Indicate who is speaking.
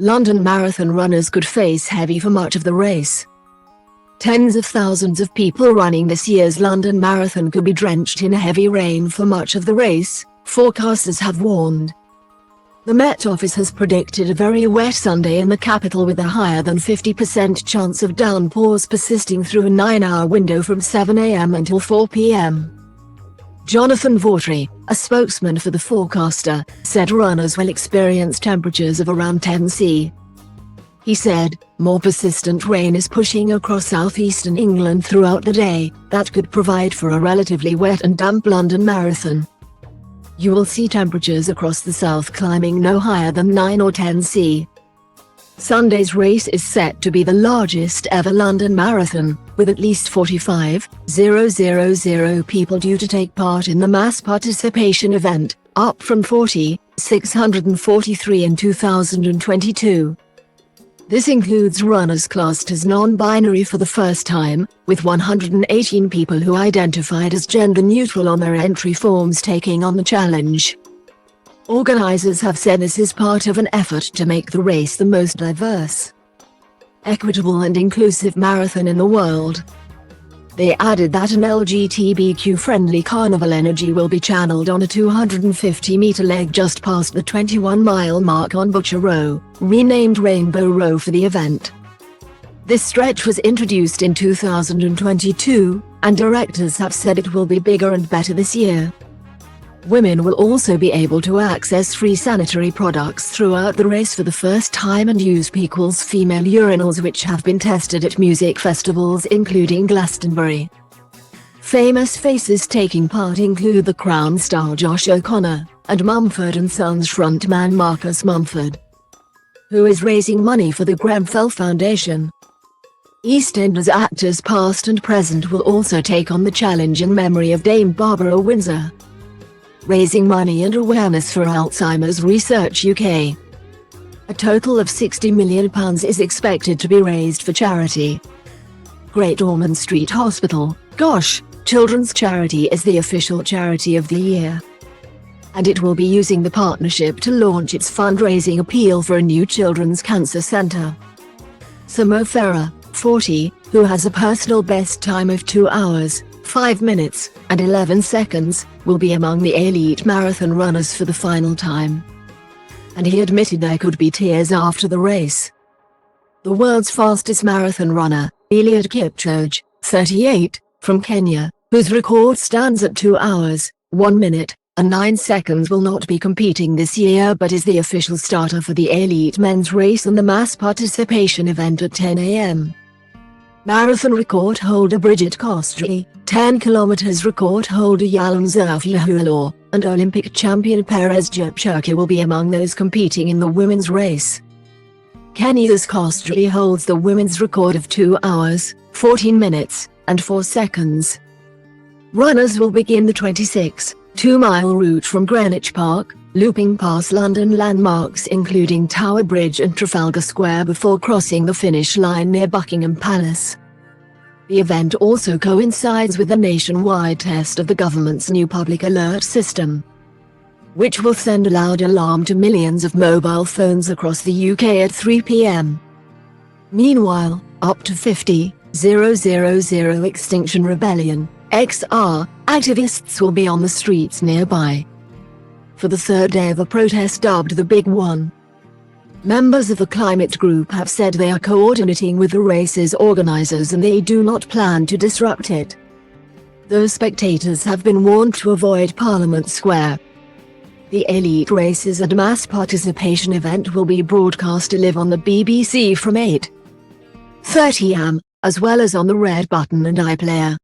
Speaker 1: London Marathon runners could face heavy for much of the race. Tens of thousands of people running this year's London Marathon could be drenched in heavy rain for much of the race, forecasters have warned. The Met Office has predicted a very wet Sunday in the capital with a higher than 50% chance of downpours persisting through a 9-hour window from 7 a.m. until 4 p.m. Jonathan Vautrey, a spokesman for the forecaster, said runners will experience temperatures of around 10 C. He said, more persistent rain is pushing across southeastern England throughout the day, that could provide for a relatively wet and damp London Marathon. You will see temperatures across the south climbing no higher than 9 or 10 C. Sunday's race is set to be the largest ever London Marathon, with at least 45,000 people due to take part in the mass participation event, up from 40,643 in 2022. This includes runners classed as non-binary for the first time, with 118 people who identified as gender-neutral on their entry forms taking on the challenge. Organizers have said this is part of an effort to make the race the most diverse, equitable and inclusive marathon in the world. They added that an LGBTQ-friendly carnival energy will be channeled on a 250-meter leg just past the 21-mile mark on Butcher Row, renamed Rainbow Row for the event. This stretch was introduced in 2022, and directors have said it will be bigger and better this year. Women will also be able to access free sanitary products throughout the race for the first time and use P== female urinals which have been tested at music festivals including Glastonbury. Famous faces taking part include The Crown star Josh O'Connor, and Mumford & Sons frontman Marcus Mumford, who is raising money for the Grenfell Foundation. EastEnders actors past and present will also take on the challenge in memory of Dame Barbara Windsor, raising money and awareness for Alzheimer's Research UK. A total of £60 million is expected to be raised for charity. Great Ormond Street Hospital, Gosh, Children's Charity is the official charity of the year, and it will be using the partnership to launch its fundraising appeal for a new children's cancer centre. Samo Farah, 40, who has a personal best time of 2 hours, 5 minutes, and 11 seconds, will be among the elite marathon runners for the final time. And he admitted there could be tears after the race. The world's fastest marathon runner, Eliud Kipchoge, 38, from Kenya, whose record stands at 2 hours, 1 minute, and 9 seconds will not be competing this year but is the official starter for the elite men's race and the mass participation event at 10 a.m. Marathon record holder Bridget Costry, 10 km record holder Yalan Zafulahulaw, and Olympic champion Perez Jepchirchir will be among those competing in the women's race. Kenya's Costry holds the women's record of 2 hours, 14 minutes, and 4 seconds. Runners will begin the 26-2-mile route from Greenwich Park, looping past London landmarks including Tower Bridge and Trafalgar Square before crossing the finish line near Buckingham Palace. The event also coincides with a nationwide test of the government's new public alert system, which will send a loud alarm to millions of mobile phones across the UK at 3 p.m. Meanwhile, up to 50,000 Extinction Rebellion (XR) activists will be on the streets nearby for the third day of a protest dubbed the Big One. Members of the climate group have said they are coordinating with the race's organizers and they do not plan to disrupt it. Those spectators have been warned to avoid Parliament Square. The elite races and mass participation event will be broadcast live on the BBC from 8:30 am, as well as on the Red Button and iPlayer.